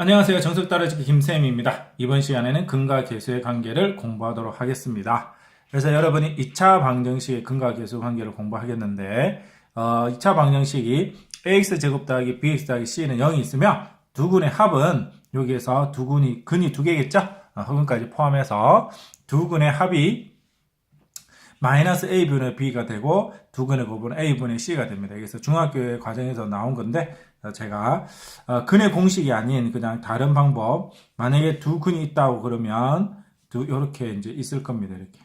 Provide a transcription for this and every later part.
안녕하세요. 정석 따라잡기 김쌤입니다. 이번 시간에는 근과 계수의 관계를 공부하도록 하겠습니다. 그래서 여러분이 2차 방정식의 근과 계수 관계를 공부하겠는데 2차 방정식이 ax 제곱 더하기 bx 더하기 c는 0이 있으면 두 근의 합은 여기에서 근이 두 개겠죠? 허근까지 포함해서 두 근의 합이 마이너스 a분의 b가 되고 두 근의 곱은 a분의 c가 됩니다. 그래서 중학교 과정에서 나온 건데 제가 근의 공식이 아닌 그냥 다른 방법, 만약에 두 근이 있다고 그러면 이렇게 이제 있을 겁니다. 이렇게,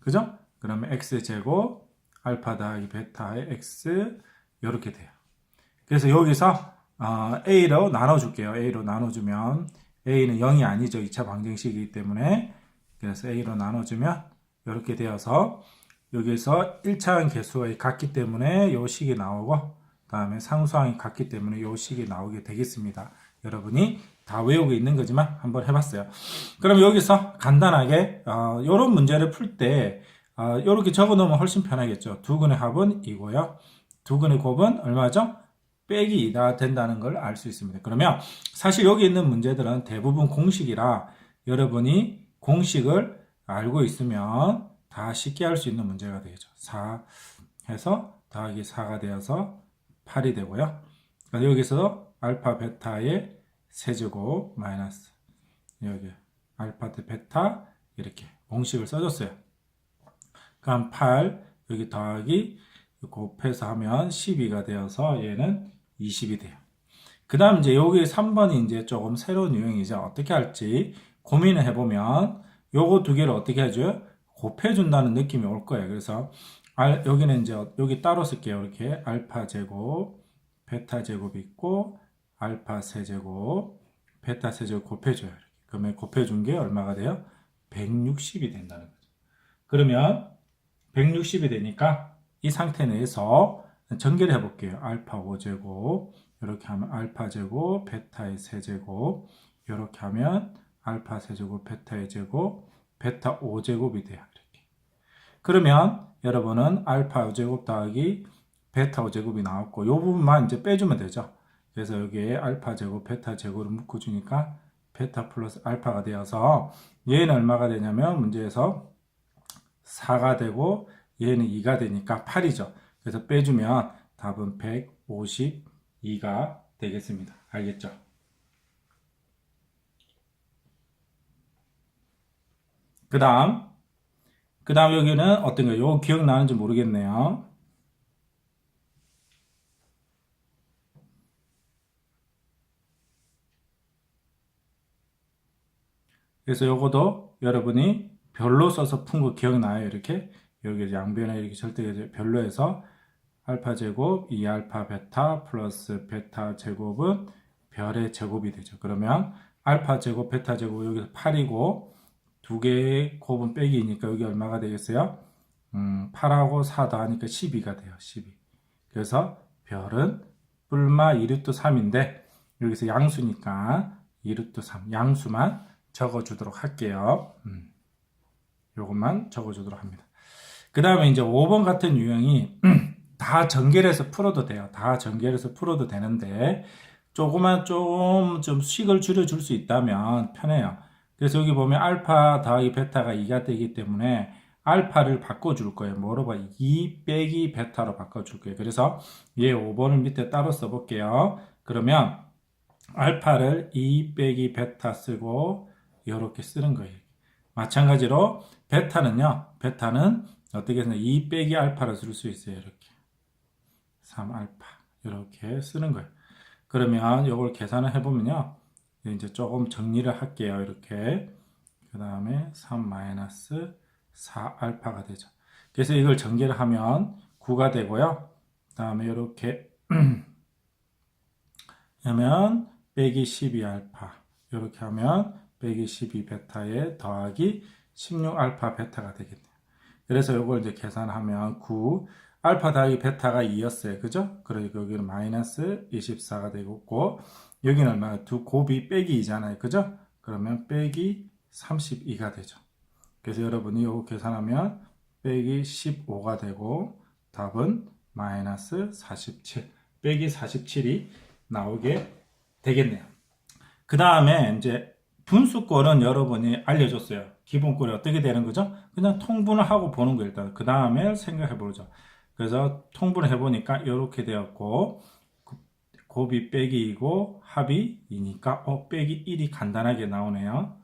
그죠? 그러면 x제곱 알파 더하기 베타의 x 이렇게 돼요. 그래서 여기서 a로 나눠줄게요. a로 나눠주면 a는 0이 아니죠. 2차 방정식이기 때문에. 그래서 a로 나눠주면 이렇게 되어서 여기서 1차항 개수가 같기 때문에 이 식이 나오고, 다음에 상수항이 같기 때문에 이 식이 나오게 되겠습니다. 여러분이 다 외우고 있는 거지만 한번 해봤어요. 그럼 여기서 간단하게 이런 문제를 풀 때 이렇게 적어 놓으면 훨씬 편하겠죠. 두 근의 합은 이고요. 두 근의 곱은 얼마죠? 빼기 2가 된다는 걸 알 수 있습니다. 그러면 사실 여기 있는 문제들은 대부분 공식이라 여러분이 공식을 알고 있으면 다 쉽게 할 수 있는 문제가 되죠. 4 해서 더하기 4가 되어서 8이 되고요. 그러니까 여기서 알파 베타의 세제곱 마이너스 여기 알파 대 베타 이렇게 공식을 써줬어요. 그럼 8 여기 더하기 곱해서 하면 12가 되어서 얘는 20이 돼요. 그 다음 이제 여기 3번이 이제 조금 새로운 유형이죠. 어떻게 할지 고민을 해보면 요거 두 개를 어떻게 해줘요? 곱해준다는 느낌이 올 거예요. 그래서 여기는 이제 여기 따로 쓸게요. 이렇게 알파 제곱, 베타 제곱이 있고 알파 세제곱, 베타 세제곱 곱해줘요. 이렇게. 그러면 곱해준 게 얼마가 돼요? 160이 된다는 거죠. 그러면 160이 되니까 이 상태 내에서 전개를 해볼게요. 알파 5제곱 이렇게 하면 알파 제곱 베타의 세제곱 이렇게 하면 알파 세제곱 베타의 제곱 베타 5제곱이 돼요. 이렇게. 그러면 여러분은 알파 5제곱 더하기 베타 5제곱이 나왔고 이 부분만 이제 빼주면 되죠. 그래서 여기에 알파 제곱 베타 제곱을 묶어주니까 베타 플러스 알파가 되어서 얘는 얼마가 되냐면 문제에서 4가 되고 얘는 2가 되니까 8이죠. 그래서 빼주면 답은 152가 되겠습니다. 알겠죠? 그 다음 여기는 어떤 거예요? 이거 기억나는지 모르겠네요. 그래서 요거도 여러분이 별로 써서 푼 거 기억나요? 이렇게 여기 양변에 이렇게 절대 별로 해서 알파 제곱 2알파 베타 플러스 베타 제곱은 별의 제곱이 되죠. 그러면 알파 제곱 베타 제곱 여기서 8이고 두 개의 곱은 빼기니까 여기 얼마가 되겠어요? 8하고 4 더하니까 12가 돼요. 12. 그래서 별은 뿔마 2루트 3인데 여기서 양수니까 2루트 3 양수만 적어주도록 할게요. 요것만 적어주도록 합니다. 그 다음에 이제 5번 같은 유형이 다 전개해서 풀어도 돼요. 다 전개해서 풀어도 되는데 조금 좀 식을 줄여줄 수 있다면 편해요. 그래서 여기 보면 알파 더하기 베타가 2가 되기 때문에 알파를 바꿔줄 거예요. 뭐로 봐? 2 빼기 베타로 바꿔줄 거예요. 그래서 얘 5번을 밑에 따로 써볼게요. 그러면 알파를 2 빼기 베타 쓰고 이렇게 쓰는 거예요. 마찬가지로 베타는 어떻게 해서 2 빼기 알파를 쓸 수 있어요. 이렇게 3알파 이렇게 쓰는 거예요. 그러면 이걸 계산을 해보면요. 이제 조금 정리를 할게요. 이렇게 그 다음에 3 마이너스 4알파가 되죠. 그래서 이걸 전개를 하면 9가 되고요. 그 다음에 이렇게 하면 빼기 12알파 이렇게 하면 빼기 12베타에 더하기 16알파 베타가 되겠네요. 그래서 이걸 이제 계산하면 9 알파 더하기 베타가 2였어요. 그죠? 그러니까 여기는 마이너스 24가 되고 있고 여기는 얼마나 두 곱이 빼기 2잖아요. 그죠? 그러면 빼기 32가 되죠. 그래서 여러분이 이거 계산하면 빼기 15가 되고 답은 마이너스 47 빼기 47이 나오게 되겠네요. 그 다음에 이제 분수꼴은 여러분이 알려줬어요. 기본꼴이 어떻게 되는 거죠? 그냥 통분을 하고 보는 거예요. 일단 그 다음에 생각해 보죠. 그래서 통분을 해보니까 이렇게 되었고 곱이 빼기 2고 합이 2니까 빼기 1이 간단하게 나오네요.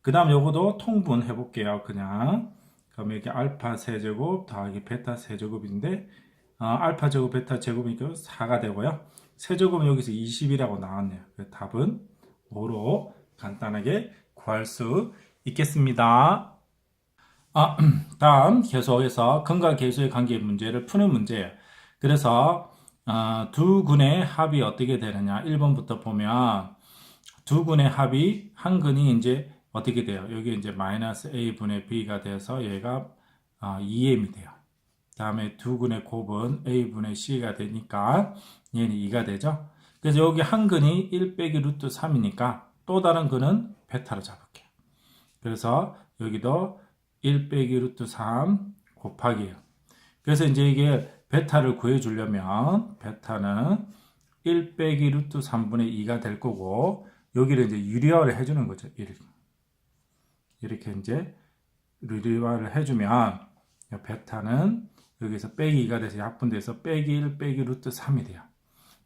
그 다음 요거도 통분 해볼게요. 그냥 그럼 이렇게 알파 세제곱 더하기 베타 세제곱인데 알파 제곱 베타 제곱이니까 4가 되고요. 세제곱은 여기서 20이라고 나왔네요. 답은 5로 간단하게 구할 수 있겠습니다. 다음 계속해서 근과 계수의 관계 문제를 푸는 문제예요. 그래서 두 근의 합이 어떻게 되느냐 1번부터 보면 두 근의 합이 한 근이 이제 어떻게 돼요? 여기 이제 마이너스 a분의 b가 돼서 얘가 2m이 돼요. 다음에 두 근의 곱은 a분의 c가 되니까 얘는 2가 되죠. 그래서 여기 한 근이 1 빼기 루트 3이니까 또 다른 근은 베타로 잡을게요. 그래서 여기도 1 빼기 루트 3 곱하기예요. 그래서 이제 이게 베타를 구해주려면 베타는 1 빼기 루트 3분의 2가 될 거고 여기를 이제 유리화를 해주는 거죠. 이렇게 이제 유리화를 해주면 베타는 여기서 빼기 2가 돼서 약분돼서 빼기 1 빼기 루트 3이 돼요.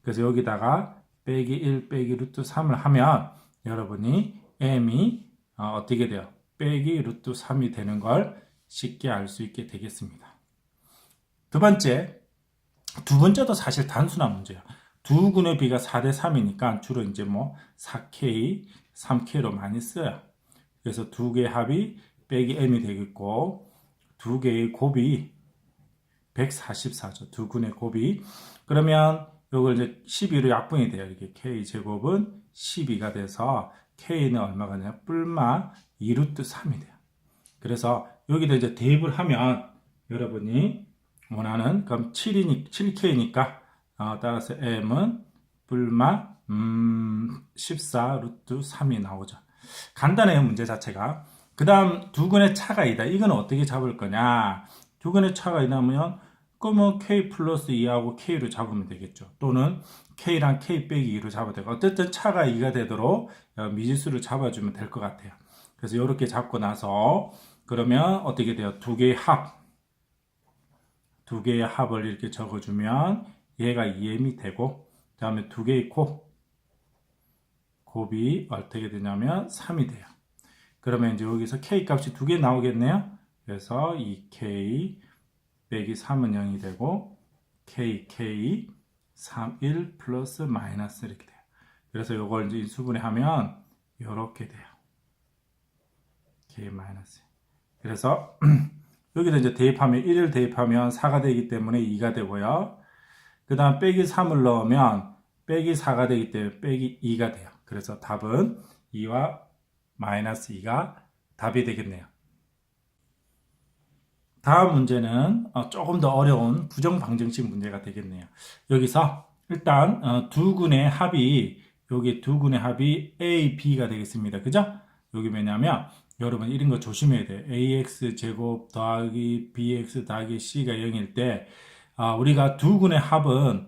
그래서 여기다가 빼기 1 빼기 루트 3을 하면 여러분이 m이 어떻게 돼요? 빼기 루트 3이 되는 걸 쉽게 알 수 있게 되겠습니다. 두 번째도 사실 단순한 문제예요. 두 근의 비가 4대 3이니까 주로 이제 뭐 4K, 3K로 많이 써요. 그래서 두 개의 합이 빼기 m이 되겠고 두 개의 곱이 144죠. 두 근의 곱이. 그러면 이걸 이제 12로 약분이 돼요. 이렇게 K제곱은 12가 돼서 K는 얼마가 되냐? 뿔마 2루트 3이 돼요. 그래서 여기다 이제 대입을 하면 여러분이 원하는 그럼 7K니까 따라서 M은 뿔마 14 루트 3이 나오죠. 간단해요. 문제 자체가. 그 다음 두 근의 차가 이다. 이건 어떻게 잡을 거냐? 두 근의 차가 이다면 그러면 K 플러스 2하고 K로 잡으면 되겠죠. 또는 K랑 K 빼기 2로 잡아도 되고 어쨌든 차가 2가 되도록 미지수를 잡아주면 될 것 같아요. 그래서 이렇게 잡고 나서 그러면 어떻게 돼요? 두 개의 합을 이렇게 적어주면 얘가 2m이 되고 그 다음에 두 개의 곱이 어떻게 되냐면 3이 돼요. 그러면 이제 여기서 K 값이 두 개 나오겠네요. 그래서 2K 빼기 3은 0이 되고 KK 3, 1 플러스 마이너스 이렇게 돼요. 그래서 이걸 이제 인수분해 하면 이렇게 돼요. K 마이너스. 그래서 여기다 이제 대입하면 1을 대입하면 4가 되기 때문에 2가 되고요. 그 다음 빼기 3을 넣으면 빼기 4가 되기 때문에 빼기 2가 돼요. 그래서 답은 2와 마이너스 2가 답이 되겠네요. 다음 문제는 조금 더 어려운 부정방정식 문제가 되겠네요. 여기서 일단 두 근의 합이 여기 두 근의 합이 A, B가 되겠습니다. 그죠? 여기 뭐냐면 여러분 이런 거 조심해야 돼요. AX 제곱 더하기 BX 더하기 C가 0일 때 우리가 두 근의 합은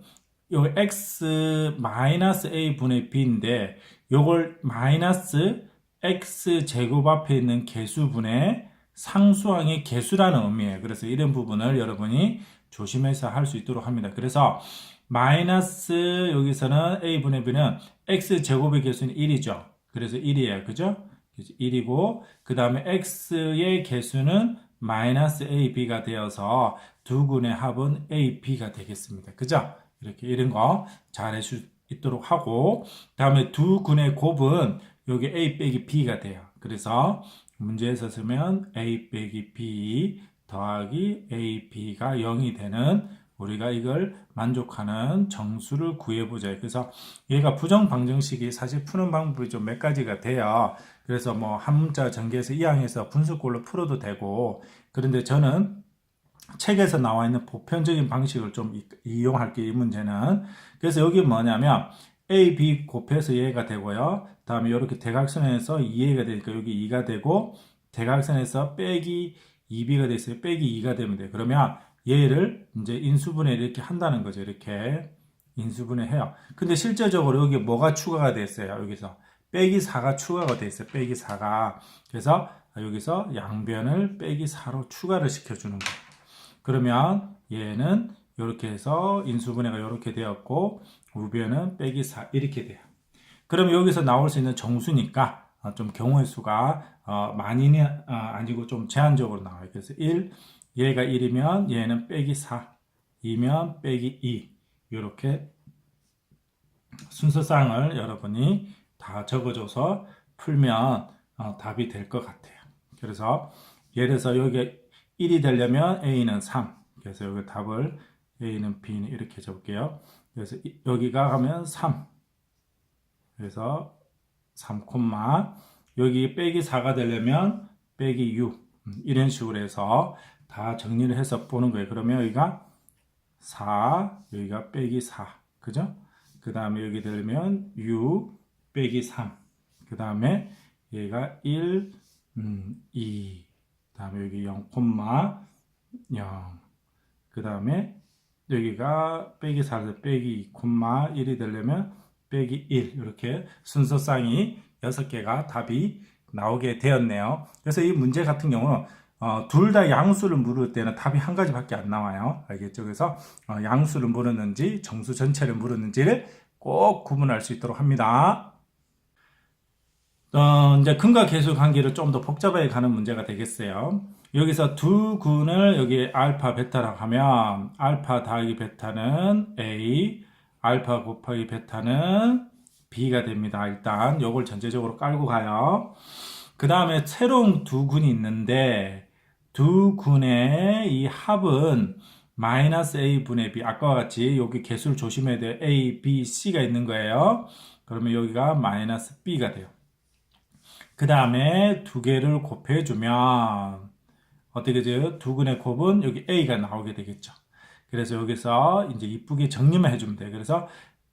요 X 마이너스 A 분의 B인데 요걸 마이너스 X 제곱 앞에 있는 개수분의 상수항의 개수라는 의미예요. 그래서 이런 부분을 여러분이 조심해서 할 수 있도록 합니다. 그래서 마이너스 여기서는 a분의 b는 x제곱의 개수는 1이죠. 그래서 1이에요. 그죠? 1이고 그 다음에 x의 개수는 마이너스 ab가 되어서 두 근의 합은 ab가 되겠습니다. 그죠? 이렇게 이런 거 잘 할 수 있도록 하고 다음에 두 근의 곱은 여기 a 빼기 b가 돼요. 그래서 문제에서 쓰면 a 빼기 b 더하기 a, b가 0이 되는 우리가 이걸 만족하는 정수를 구해보자. 그래서 얘가 부정방정식이 사실 푸는 방법이 좀 몇 가지가 돼요. 그래서 뭐 한 문자 전개해서 이항해서 분수꼴로 풀어도 되고 그런데 저는 책에서 나와 있는 보편적인 방식을 좀 이용할게요. 이 문제는. 그래서 여기 뭐냐면 a, b 곱해서 얘가 되고요. 다음에 이렇게 대각선에서 2a가 되니까 여기 2가 되고 대각선에서 빼기 2b가 됐어요. 빼기 2가 되면 돼요. 그러면 얘를 이제 인수분해 이렇게 한다는 거죠. 이렇게 인수분해 해요. 근데 실제적으로 여기 뭐가 추가가 됐어요. 여기서 빼기 4가 추가가 돼 있어요. 빼기 4가. 그래서 여기서 양변을 빼기 4로 추가를 시켜주는 거예요. 그러면 얘는 이렇게 해서 인수분해가 이렇게 되었고 우변은 빼기 4 이렇게 돼요. 그럼 여기서 나올 수 있는 정수니까 좀 경우의 수가 많이는 아니고 좀 제한적으로 나와요. 그래서 1, 얘가 1이면 얘는 빼기 4, 2면 빼기 2 이렇게 순서상을 여러분이 다 적어줘서 풀면 답이 될 것 같아요. 그래서 예를 들어서 여기 1이 되려면 A는 3. 그래서 여기 답을 A는 B는 이렇게 적을게요. 그래서 여기가 가면 3. 그래서 3, 여기 빼기 4가 되려면 빼기 6. 이런 식으로 해서 다 정리를 해서 보는 거예요. 그러면 여기가 4, 여기가 빼기 4. 그죠? 그 다음에 여기 되면 6 빼기 3. 그 다음에 얘가 1, 2. 그 다음에 여기 0, 0. 그 다음에 여기가 빼기 4에서 빼기 2, 1이 되려면 빼기 1. 이렇게 순서상이 6개가 답이 나오게 되었네요. 그래서 이 문제 같은 경우는 둘 다 양수를 물을 때는 답이 한 가지밖에 안 나와요. 알겠죠? 그래서 양수를 물었는지 정수 전체를 물었는지를 꼭 구분할 수 있도록 합니다. 이제 근과 계수 관계를 좀 더 복잡하게 가는 문제가 되겠어요. 여기서 두 군을 여기 알파, 베타라고 하면 알파 더하기 베타는 A, 알파 곱하기 베타는 B가 됩니다. 일단 요걸 전체적으로 깔고 가요. 그 다음에 새로운 두 군이 있는데 두 군의 이 합은 마이너스 A분의 B. 아까와 같이 여기 개수를 조심해야 돼요. A, B, C가 있는 거예요. 그러면 여기가 마이너스 B가 돼요. 그 다음에 두 개를 곱해주면 어떻게 돼요? 두 군의 곱은 여기 A가 나오게 되겠죠. 그래서 여기서 이제 이쁘게 정리만 해주면 돼요. 그래서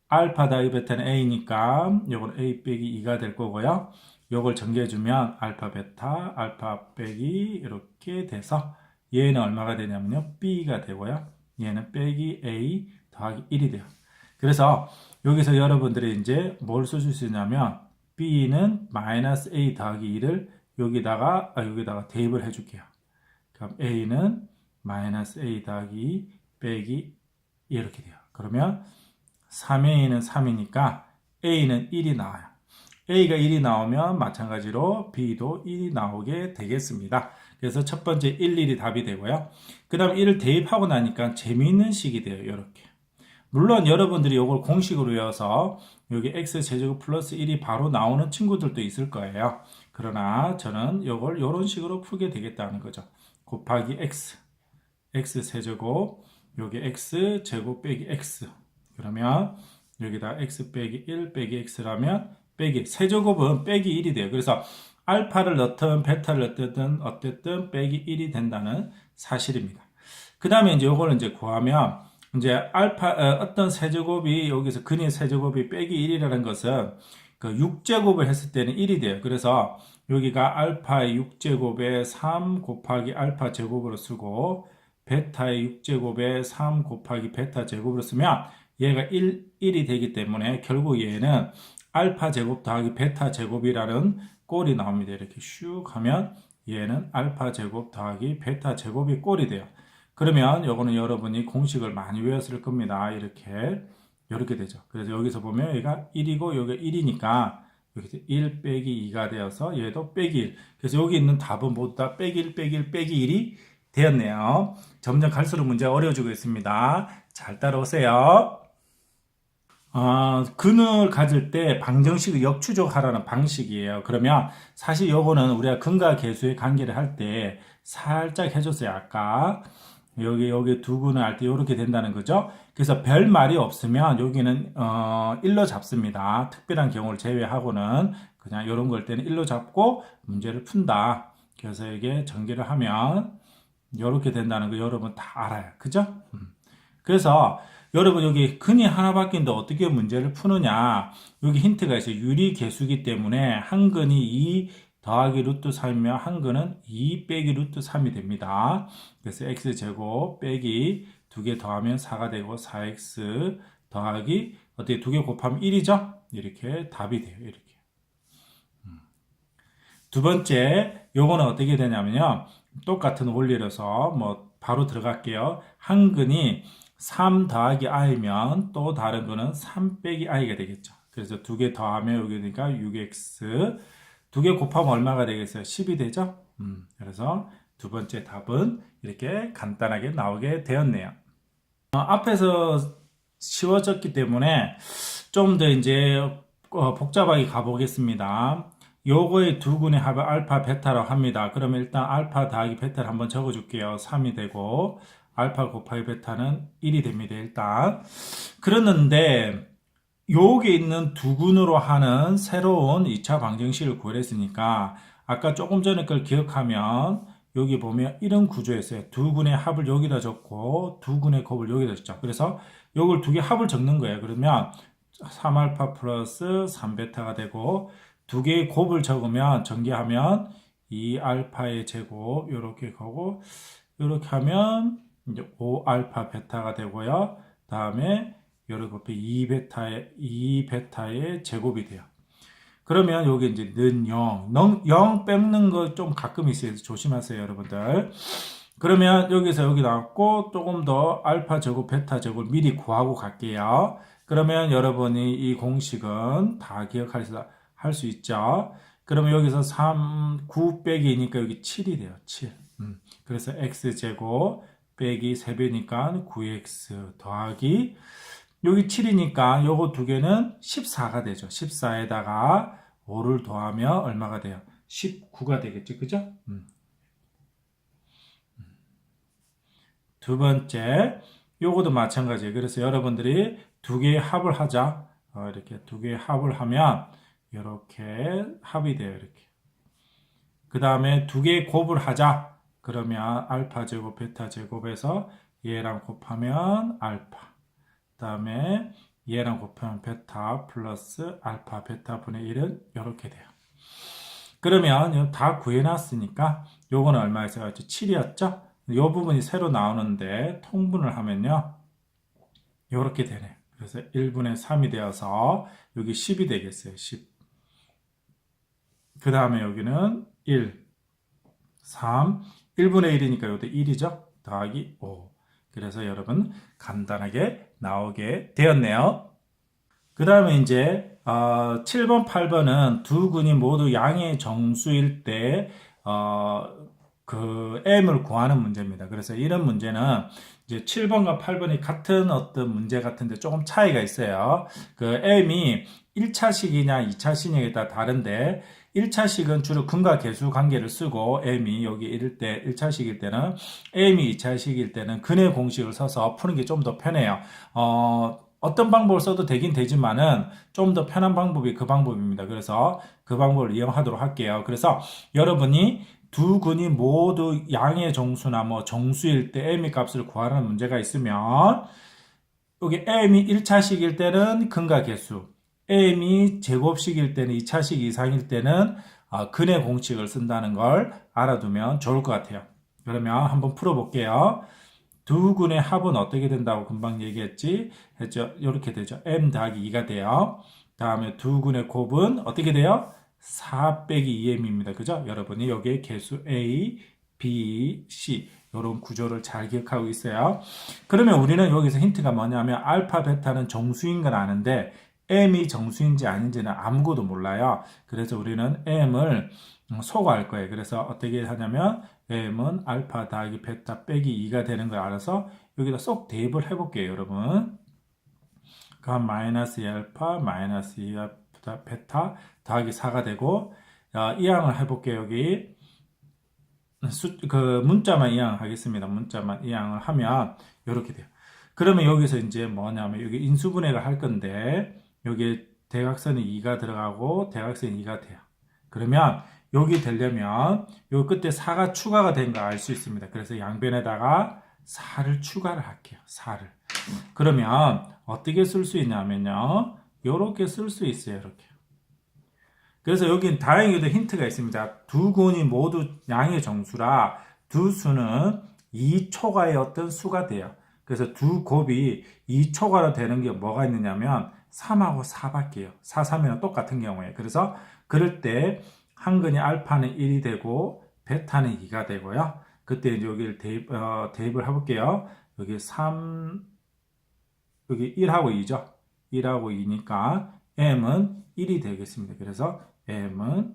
알파 더하기 베타는 A니까 요건 A 빼기 2가 될 거고요. 요걸 정리해주면 알파 베타, 알파 빼기 이렇게 돼서 얘는 얼마가 되냐면요. B가 되고요. 얘는 빼기 A 더하기 1이 돼요. 그래서 여기서 여러분들이 이제 뭘 쓰실 수 있냐면 B는 마이너스 A 더하기 2를 여기다가 대입을 해줄게요. 그럼 A는 마이너스 A 더하기 2 빼기 이렇게 돼요. 그러면 3A는 3이니까 A는 1이 나와요. A가 1이 나오면 마찬가지로 B도 1이 나오게 되겠습니다. 그래서 첫 번째 1, 1이 답이 되고요. 그 다음 1을 대입하고 나니까 재미있는 식이 돼요. 이렇게. 물론 여러분들이 이걸 공식으로 외워서 여기 x제곱 플러스 1이 바로 나오는 친구들도 있을 거예요. 그러나 저는 이걸 이런 식으로 풀게 되겠다는 거죠. 곱하기 x, x세제곱, 여기 x제곱 빼기 x. 그러면 여기다 x 빼기 1 빼기 x라면 빼기 세제곱은 빼기 1이 돼요. 그래서 알파를 넣든 베타를 넣든 어쨌든 빼기 1이 된다는 사실입니다. 그 다음에 이제 이걸 이제 구하면 이제 알파 어떤 세제곱이 여기서 근의 세제곱이 빼기 1이라는 것은 그 6제곱을 했을 때는 1이 돼요. 그래서 여기가 알파의 6제곱에 3 곱하기 알파 제곱으로 쓰고 베타의 6제곱에 3 곱하기 베타 제곱으로 쓰면 얘가 1이 되기 때문에 결국 얘는 알파 제곱 더하기 베타 제곱이라는 꼴이 나옵니다. 이렇게 슉 하면 얘는 알파 제곱 더하기 베타 제곱이 꼴이 돼요. 그러면 요거는 여러분이 공식을 많이 외웠을 겁니다. 이렇게 되죠. 그래서 여기서 보면 얘가 1이고 여기가 1이니까 여기서 1 빼기 2가 되어서 얘도 빼기 1. 그래서 여기 있는 답은 모두 다 빼기 1 빼기 1 빼기 1이 되었네요. 점점 갈수록 문제가 어려워지고 있습니다. 잘 따라오세요. 근을 가질 때 방정식을 역추적하라는 방식이에요. 그러면 사실 요거는 우리가 근과 계수의 관계를 할 때 살짝 해줬어요. 아까 여기 두 근을 할 때 이렇게 된다는 거죠. 그래서 별 말이 없으면 여기는 1로 잡습니다. 특별한 경우를 제외하고는 그냥 이런 걸 때는 1로 잡고 문제를 푼다. 그래서 이게 전개를 하면 이렇게 된다는 거 여러분 다 알아요. 그죠? 그래서 여러분 여기 근이 하나 바뀐데 어떻게 문제를 푸느냐. 여기 힌트가 있어요. 유리계수기 때문에 한 근이 2 더하기 루트 3이면 한 근은 2 빼기 루트 3이 됩니다. 그래서 x제곱 빼기 2개 더하면 4가 되고 4x 더하기 어떻게 2개 곱하면 1이죠? 이렇게 답이 돼요. 이렇게. 두 번째, 요거는 어떻게 되냐면요. 똑같은 원리로서 뭐 바로 들어갈게요. 한 근이 3 더하기 i면 또 다른 거는 3 빼기 i가 되겠죠. 그래서 두 개 더하면 여기 되니까 6x 두 개 곱하면 얼마가 되겠어요? 10이 되죠? 그래서 두 번째 답은 이렇게 간단하게 나오게 되었네요. 앞에서 쉬워졌기 때문에 좀 더 이제 복잡하게 가보겠습니다. 요거의 두 군의 합을 알파 베타라고 합니다. 그러면 일단 알파 더하기 베타를 한번 적어줄게요. 3이 되고 알파 곱하기 베타는 1이 됩니다. 일단 그러는데 요게 있는 두 군으로 하는 새로운 2차 방정식을 구했으니까 아까 조금 전에 걸 기억하면 여기 보면 이런 구조였어요. 두 군의 합을 여기다 적고 두 군의 곱을 여기다 적죠. 그래서 요걸 두 개 합을 적는 거예요. 그러면 3알파 플러스 3베타가 되고 두 개의 곱을 적으면 전개하면 2알파의 제곱 이렇게 가고 이렇게 하면 이제 5알파 베타가 되고요. 다음에 이렇게 2베타의 제곱이 돼요. 그러면 여기 이제 는 0 뺏는 거 좀 가끔 있어요. 조심하세요, 여러분들. 그러면 여기서 여기 나왔고 조금 더 알파 제곱, 베타 제곱을 미리 구하고 갈게요. 그러면 여러분이 이 공식은 다 기억할 수 있죠. 그러면 여기서 9 빼기 2니까 여기 7이 돼요. 7. 그래서 x제곱 빼기 3배니까 9x 더하기 여기 7이니까 요거 두 개는 14가 되죠. 14에다가 5를 더하면 얼마가 돼요? 19가 되겠죠. 그죠? 두 번째, 요거도 마찬가지예요. 그래서 여러분들이 두 개의 합을 하자. 이렇게 두 개의 합을 하면 이렇게 합이 돼요. 이렇게. 그 다음에 두 개의 곱을 하자. 그러면 알파 제곱, 베타 제곱에서 얘랑 곱하면 알파. 그 다음에 얘랑 곱하면 베타 플러스 알파 베타 분의 1은 이렇게 돼요. 그러면 다 구해놨으니까 요거는 얼마였어요? 7이었죠? 이 부분이 새로 나오는데 통분을 하면요. 이렇게 되네요. 그래서 1분의 3이 되어서 여기 10이 되겠어요. 10. 그 다음에 여기는 1, 3, 1분의 1이니까 여기 1이죠? 더하기 5. 그래서 여러분 간단하게 나오게 되었네요. 그 다음에 이제 7번, 8번은 두 근이 모두 양의 정수일 때 그 m을 구하는 문제입니다. 그래서 이런 문제는 이제 7번과 8번이 같은 어떤 문제 같은데 조금 차이가 있어요. 그 m이 1차식이냐 2차식이냐에 따라 다른데 1차식은 주로 근과 계수 관계를 쓰고 m이 여기 이럴 때 1차식일 때는 m이 2차식일 때는 근의 공식을 써서 푸는 게 좀 더 편해요. 어떤 방법을 써도 되긴 되지만은 좀 더 편한 방법이 그 방법입니다. 그래서 그 방법을 이용하도록 할게요. 그래서 여러분이 두 근이 모두 양의 정수나 뭐 정수일 때 m의 값을 구하라는 문제가 있으면 여기 m이 1차식일 때는 근과 계수, m이 제곱식일 때는 2차식 이상일 때는 근의 공식을 쓴다는 걸 알아두면 좋을 것 같아요. 그러면 한번 풀어볼게요. 두 근의 합은 어떻게 된다고 금방 얘기했지? 했죠? 이렇게 되죠. m 더하기 2가 돼요. 다음에 두 근의 곱은 어떻게 돼요? 4 빼기 2m입니다. 그죠? 여러분이 여기에 개수 A, B, C 이런 구조를 잘 기억하고 있어요. 그러면 우리는 여기서 힌트가 뭐냐면 알파, 베타는 정수인 건 아는데 m이 정수인지 아닌지는 아무것도 몰라요. 그래서 우리는 m을 소거할 거예요. 그래서 어떻게 하냐면 m은 알파 더하기 베타 빼기 2가 되는 걸 알아서 여기다 쏙 대입을 해볼게요. 여러분. 그럼 마이너스 2알파 마이너스 2알파 베타 더하기 4가 되고 이항을 해볼게요. 여기 그 문자만 이항하겠습니다. 문자만 이항을 하면 이렇게 돼요. 그러면 여기서 이제 뭐냐면 여기 인수분해를 할 건데 여기 대각선이 2가 들어가고 대각선이 2가 돼요. 그러면 여기 되려면 요 끝에 4가 추가가 된 거 알 수 있습니다. 그래서 양변에다가 4를 추가를 할게요. 4를. 그러면 어떻게 쓸 수 있냐면요. 요렇게 쓸 수 있어요. 이렇게. 그래서 여기 다행히도 힌트가 있습니다. 두 근이 모두 양의 정수라 두 수는 2초가의 어떤 수가 돼요. 그래서 두 곱이 2초가로 되는 게 뭐가 있느냐면 3하고 4밖에요. 4, 3이랑 똑같은 경우에. 그래서 그럴 때 한근이 알파는 1이 되고 베타는 2가 되고요. 그때 이제 여기를 대입을 해볼게요. 여기 3, 여기 1하고 2죠. 1하고 2니까 m은 1이 되겠습니다. 그래서 m은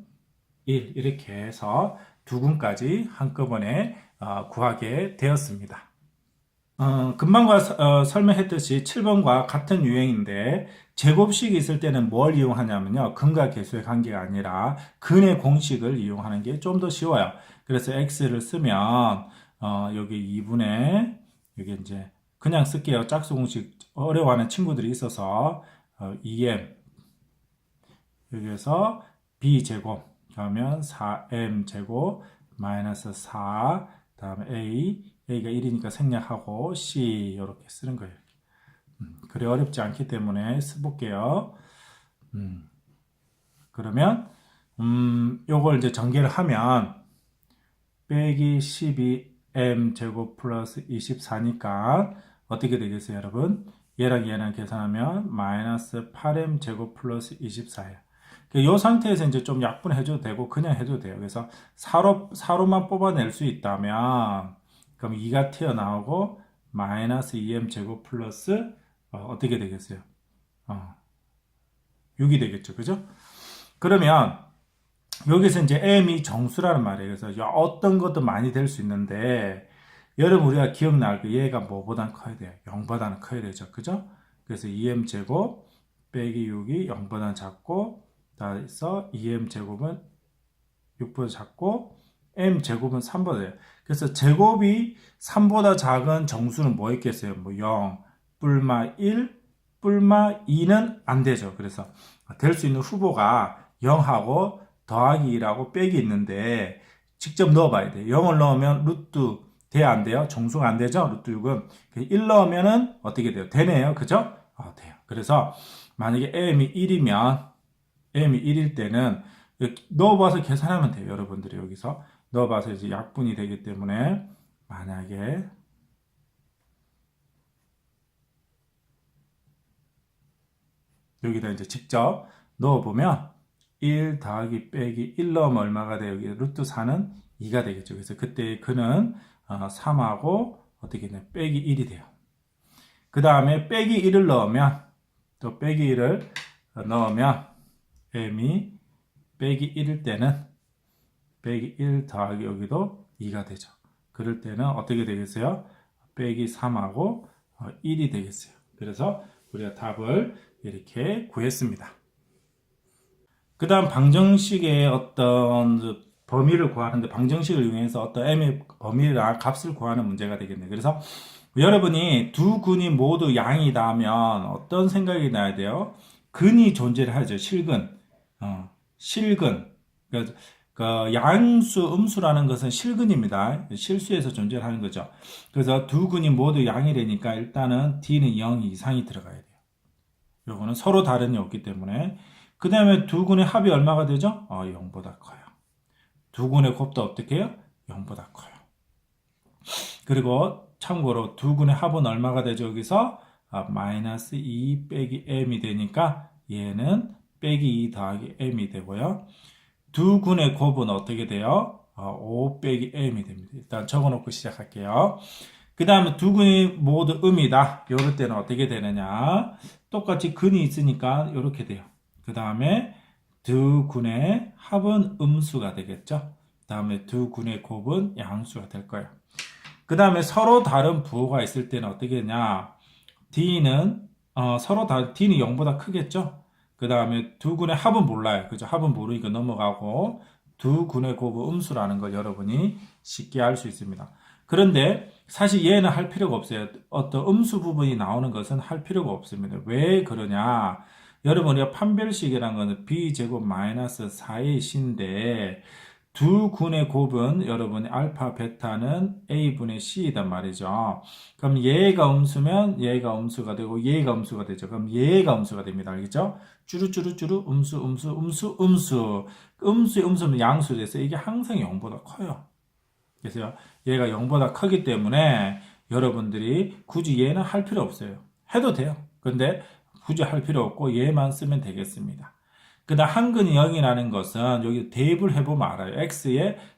1 이렇게 해서 두 군까지 한꺼번에 구하게 되었습니다. 금방 설명했듯이 7번과 같은 유형인데 제곱식이 있을 때는 뭘 이용하냐면요. 근과 계수의 관계가 아니라 근의 공식을 이용하는 게 좀 더 쉬워요. 그래서 x를 쓰면 여기 2분의 여기 이제 그냥 쓸게요. 짝수 공식 어려워하는 친구들이 있어서 2m 여기에서 b제곱 그러면 4m제곱 마이너스 4 다음에 a가 1이니까 생략하고 c 이렇게 쓰는 거예요. 그래 어렵지 않기 때문에 써볼게요. 그러면 요걸 이제 전개를 하면 빼기 12m 제곱 플러스 24니까 어떻게 되겠어요, 여러분? 얘랑 얘랑 계산하면 마이너스 8m 제곱 플러스 24예요. 이 상태에서 이제 좀 약분해줘도 되고 그냥 해도 돼요. 그래서 사로만 뽑아낼 수 있다면 그럼 2가 튀어나오고 마이너스 2m 제곱 플러스 어떻게 되겠어요? 6이 되겠죠. 그죠? 그러면 여기서 이제 m이 정수라는 말이에요. 그래서 어떤 것도 많이 될 수 있는데 여러분 우리가 기억날 거 얘가 뭐보단 커야 돼요? 0보다는 커야 되죠. 그죠? 그래서 2m 제곱 빼기 6이 0보다 작고 그래서 2m 제곱은 6보다 작고 m 제곱은 3보다 돼요. 그래서 제곱이 3보다 작은 정수는 뭐 있겠어요? 뭐 0, 뿔마 1, 뿔마 2는 안 되죠. 그래서 될 수 있는 후보가 0하고 더하기 1하고 빼기 있는데 직접 넣어봐야 돼요. 0을 넣으면 루트 돼야 안 돼요? 정수가 안 되죠? 루트 6은 1 넣으면은 어떻게 돼요? 되네요. 그죠? 돼요. 그래서 만약에 m이 1일 때는 넣어봐서 계산하면 돼요. 여러분들이 여기서 넣어봐서 이제 약분이 되기 때문에 만약에 여기다 이제 직접 넣어보면 1 더하기 빼기 1 넣으면 얼마가 돼요? 여기 루트 4는 2가 되겠죠. 그래서 그때 그는 3하고 어떻게 되냐? 빼기 1이 돼요. 그 다음에 빼기 1을 넣으면 또 빼기 1을 넣으면 m이 빼기 1일 때는 빼기 1 더하기 여기도 2가 되죠. 그럴 때는 어떻게 되겠어요? 빼기 3하고 1이 되겠어요. 그래서 우리가 답을 이렇게 구했습니다. 그 다음 방정식의 어떤 범위를 구하는데 방정식을 이용해서 어떤 m의 범위나 값을 구하는 문제가 되겠네요. 그래서 여러분이 두 근이 모두 양이다면 어떤 생각이 나야 돼요? 근이 존재를 하죠. 실근. 실근. 그러니까 양수, 음수라는 것은 실근입니다. 실수에서 존재하는 거죠. 그래서 두 근이 모두 양이라니까 일단은 d는 0 이상이 들어가야 돼요. 요거는 서로 다른 이 없기 때문에. 그 다음에 두 근의 합이 얼마가 되죠? 0보다 커요. 두 근의 곱도 어떻게 해요? 0보다 커요. 그리고 참고로 두 근의 합은 얼마가 되죠? 여기서 마이너스 2 빼기 m이 되니까 얘는 빼기 2 더하기 m이 되고요. 두 근의 곱은 어떻게 돼요? 5 빼기 m이 됩니다. 일단 적어놓고 시작할게요. 그 다음에 두 근이 모두 음이다. 이럴 때는 어떻게 되느냐? 똑같이 근이 있으니까 이렇게 돼요. 그 다음에 두 근의 합은 음수가 되겠죠. 그 다음에 두 근의 곱은 양수가 될 거예요. 그 다음에 서로 다른 부호가 있을 때는 어떻게 되냐? d는 d는 0보다 크겠죠. 그 다음에 두 근의 합은 몰라요. 그죠? 합은 모르니까 넘어가고 두 근의 곱은 음수라는 걸 여러분이 쉽게 알 수 있습니다. 그런데 사실 얘는 할 필요가 없어요. 어떤 음수 부분이 나오는 것은 할 필요가 없습니다. 왜 그러냐? 여러분 우리가 판별식이라는 것은 b제곱 마이너스 4의 c인데 두 근의 곱은 여러분의 알파, 베타는 a분의 c이단 말이죠. 그럼 얘가 음수면 얘가 음수가 되고 얘가 음수가 되죠. 그럼 얘가 음수가 됩니다. 알겠죠? 쭈루쭈루쭈루 음수, 음수, 음수, 음수. 음수의 음수는 양수 돼서 이게 항상 0보다 커요. 그래서 얘가 0보다 크기 때문에 여러분들이 굳이 얘는 할 필요 없어요. 해도 돼요. 근데 굳이 할 필요 없고 얘만 쓰면 되겠습니다. 그다음 한근이 0이라는 것은 여기 대입을 해보면 알아요.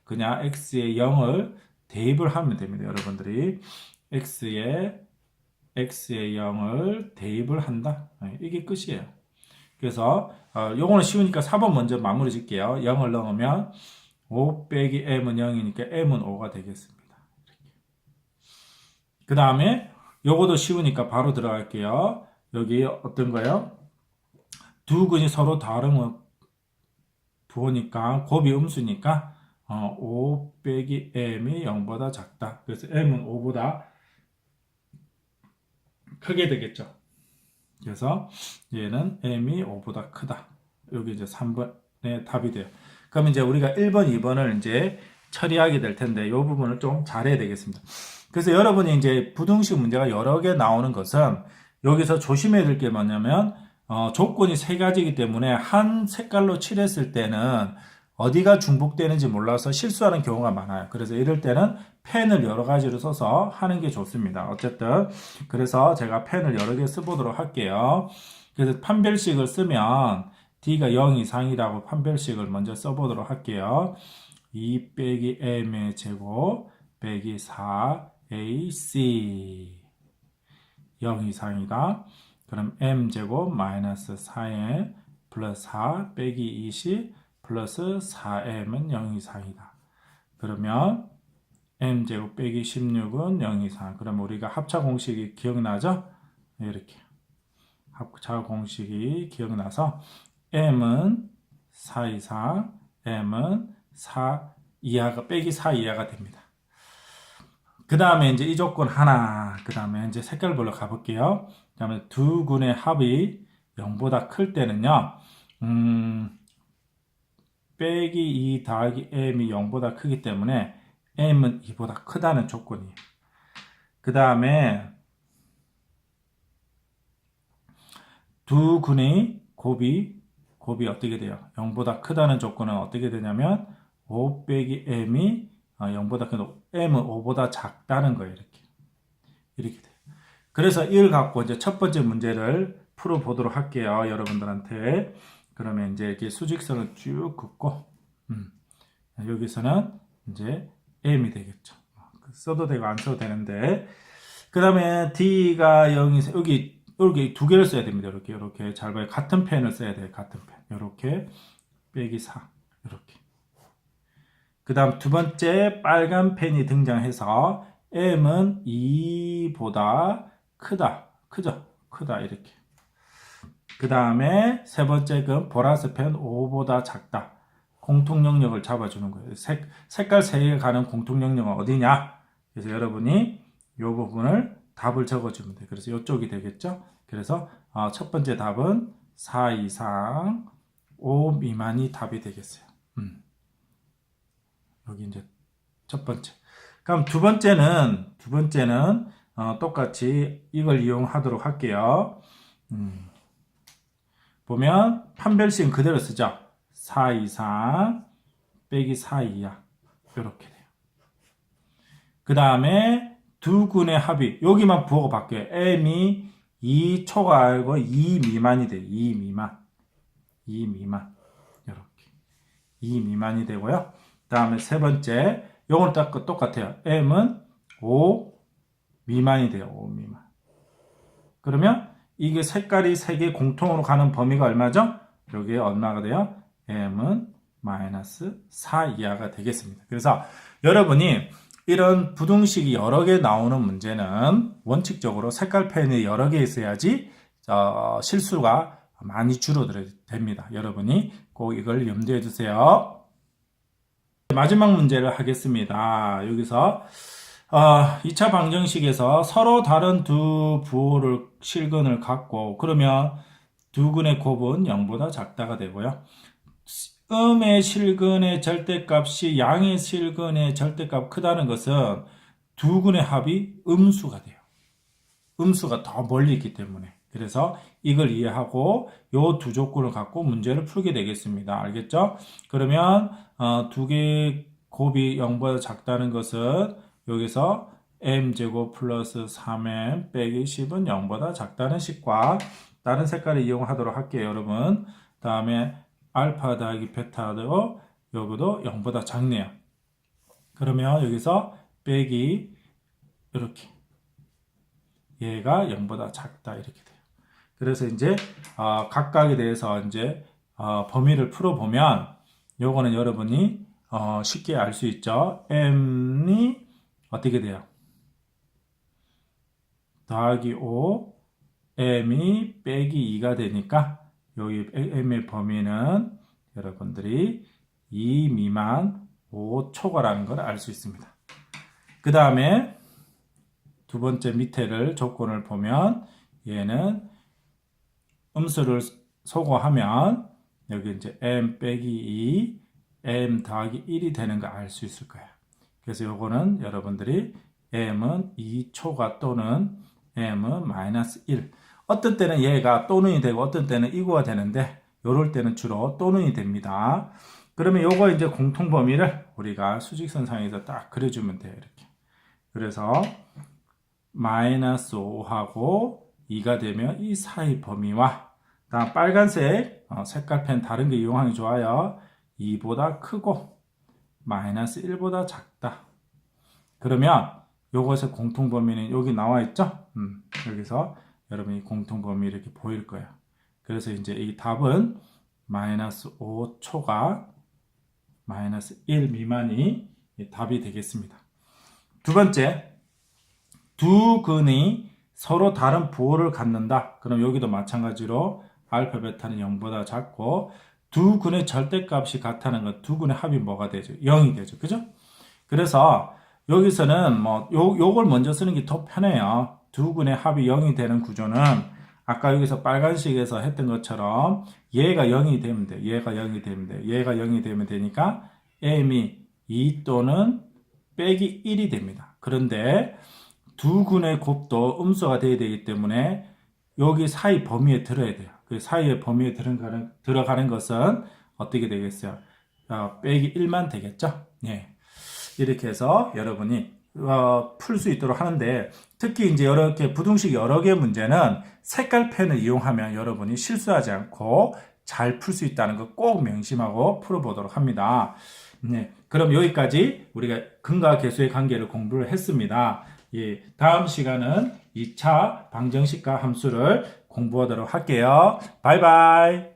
그냥 x에 0을 대입을 하면 됩니다. 여러분들이 x에 0을 대입을 한다. 이게 끝이에요. 그래서 요거는 쉬우니까 4번 먼저 마무리 짓게요. 0을 넣으면 5 빼기 m은 0이니까 m은 5가 되겠습니다. 그 다음에 요거도 쉬우니까 바로 들어갈게요. 여기 어떤 거예요? 두 근이 서로 다른 부호니까 곱이 음수니까 5 빼기 m이 0보다 작다. 그래서 m은 5보다 크게 되겠죠. 그래서 얘는 m이 5보다 크다. 여기 이제 3번의 답이 돼요. 그럼 이제 우리가 1번, 2번을 이제 처리하게 될 텐데 이 부분을 좀 잘해야 되겠습니다. 그래서 여러분이 이제 부등식 문제가 여러 개 나오는 것은 여기서 조심해야 될 게 뭐냐면 조건이 세 가지이기 때문에 한 색깔로 칠했을 때는 어디가 중복되는지 몰라서 실수하는 경우가 많아요. 그래서 이럴 때는 펜을 여러 가지로 써서 하는 게 좋습니다. 어쨌든 그래서 제가 펜을 여러 개 써보도록 할게요. 그래서 판별식을 쓰면 D가 0 이상이라고 판별식을 먼저 써보도록 할게요. 2 빼기 M의 제곱 빼기 4AC 0 이상이다. 그럼 M제곱 마이너스 4M 플러스 4 빼기 20 플러스 4M은 0 이상이다. 그러면 M제곱 빼기 16은 0 이상. 그럼 우리가 합차 공식이 기억나죠? 이렇게. 합차 공식이 기억나서 M은 4 이상, M은 4 이하가, 빼기 4 이하가 됩니다. 그 다음에 이제 이 조건 하나, 그 다음에 이제 색깔별로 가볼게요. 그 다음에 두 군의 합이 0보다 클 때는요, 빼기 2 더하기 m이 0보다 크기 때문에 m은 2보다 크다는 조건이에요. 그 다음에 두 군의 곱이 어떻게 돼요? 0보다 크다는 조건은 어떻게 되냐면 5 빼기 m이 0보다 큰 m은 5보다 작다는 거예요. 이렇게 돼요. 그래서 이걸 갖고 이제 첫 번째 문제를 풀어보도록 할게요. 여러분들한테. 그러면 이제 이렇게 수직선을 쭉 긋고 여기서는 이제 m이 되겠죠. 써도 되고 안 써도 되는데 그 다음에 d가 0이 여기 두 개를 써야 됩니다. 이렇게 잘 봐요. 같은 펜을 써야 돼요. 같은 펜. 이렇게 빼기 4 이렇게. 그 다음 두 번째 빨간 펜이 등장해서 m은 2보다 크죠? 크다 이렇게. 그 다음에 세 번째 그 보라색 펜 5보다 작다. 공통 영역을 잡아주는 거예요. 색깔 3개가 가는 공통 영역은 어디냐? 그래서 여러분이 이 부분을 답을 적어주면 돼요. 그래서 이쪽이 되겠죠? 그래서 첫 번째 답은 4 이상 5 미만이 답이 되겠어요. 여기 이제 첫 번째. 그럼 두 번째는 똑같이 이걸 이용하도록 할게요. 보면 판별식은 그대로 쓰죠. 4 이상 빼기 4 이하 이렇게 돼요. 그 다음에 두 군의 합이 여기만 부호가 바뀌어요. m이 2 초과하고 2 미만이 돼요. 2 미만 이렇게 2 미만이 되고요. 그 다음에 세 번째 요건 딱 똑같아요. m은 5 미만이 돼요. 5 미만. 그러면 이게 색깔이 3개 공통으로 가는 범위가 얼마죠? 여기에 얼마가 돼요? m은 마이너스 4 이하가 되겠습니다. 그래서 여러분이 이런 부등식이 여러 개 나오는 문제는 원칙적으로 색깔 펜이 여러 개 있어야지 실수가 많이 줄어들어야 됩니다. 여러분이 꼭 이걸 염두에 두세요. 마지막 문제를 하겠습니다. 여기서 2차 방정식에서 서로 다른 두 부호를 실근을 갖고 그러면 두 근의 곱은 0보다 작다가 되고요. 음의 실근의 절대값이 양의 실근의 절대값 크다는 것은 두 근의 합이 음수가 돼요. 음수가 더 멀리 있기 때문에. 그래서 이걸 이해하고 요 두 조건을 갖고 문제를 풀게 되겠습니다. 알겠죠? 그러면 두 개의 곱이 0보다 작다는 것은 여기서 m제곱 플러스 3m 빼기 10은 0보다 작다는 식과 다른 색깔을 이용하도록 할게요. 여러분. 다음에 알파 더하기 베타도 여기도 0보다 작네요. 그러면 여기서 빼기 이렇게 얘가 0보다 작다 이렇게 돼요. 그래서 이제 각각에 대해서 이제 범위를 풀어보면 요거는 여러분이 쉽게 알 수 있죠. m이 어떻게 돼요? 더하기 5 m이 빼기 2가 되니까 여기 m의 범위는 여러분들이 2 미만 5초가라는 걸 알 수 있습니다. 그 다음에 두 번째 밑에를 조건을 보면 얘는 음수를 소거하면 여기 이제 m 빼기 2 m 더하기 1이 되는 거 알 수 있을 거예요. 그래서 요거는 여러분들이 m은 2초가 또는 m은 마이너스 1. 어떤 때는 얘가 또는이 되고 어떤 때는 이거가 되는데 요럴 때는 주로 또는이 됩니다. 그러면 요거 이제 공통 범위를 우리가 수직선상에서 딱 그려주면 돼요. 이렇게. 그래서 마이너스 5하고 2가 되면 이 사이 범위와 다음 빨간색 색깔펜 다른 게 이용하기 좋아요. 2보다 크고 마이너스 1보다 작다. 그러면 요것의 공통 범위는 여기 나와 있죠? 여기서 여러분이 공통 범위 이렇게 보일 거예요. 그래서 이제 이 답은 마이너스 5초가 마이너스 1 미만이 답이 되겠습니다. 두 번째, 두 근이 서로 다른 부호를 갖는다. 그럼 여기도 마찬가지로 알파 베타는 0보다 작고 두 근의 절대값이 같다는 건 두 근의 합이 뭐가 되죠? 0이 되죠. 그죠? 그래서 여기서는 요걸 먼저 쓰는 게 더 편해요. 두 근의 합이 0이 되는 구조는 아까 여기서 빨간색에서 했던 것처럼 얘가 0이 되면 돼. 얘가 0이 되면 돼. 얘가 0이 되면 되니까 m이 2 또는 빼기 1이 됩니다. 그런데 두 근의 곱도 음수가 돼야 되기 때문에 여기 사이 범위에 들어야 돼요. 그 사이의 범위에 들어가는 것은 어떻게 되겠어요? 빼기 1만 되겠죠? 예. 이렇게 해서 여러분이 풀 수 있도록 하는데 특히 이제 이렇게 부등식 여러 개 문제는 색깔펜을 이용하면 여러분이 실수하지 않고 잘 풀 수 있다는 거 꼭 명심하고 풀어보도록 합니다. 네. 그럼 여기까지 우리가 근과 계수의 관계를 공부를 했습니다. 예, 다음 시간은 2차 방정식과 함수를 공부하도록 할게요. 바이바이.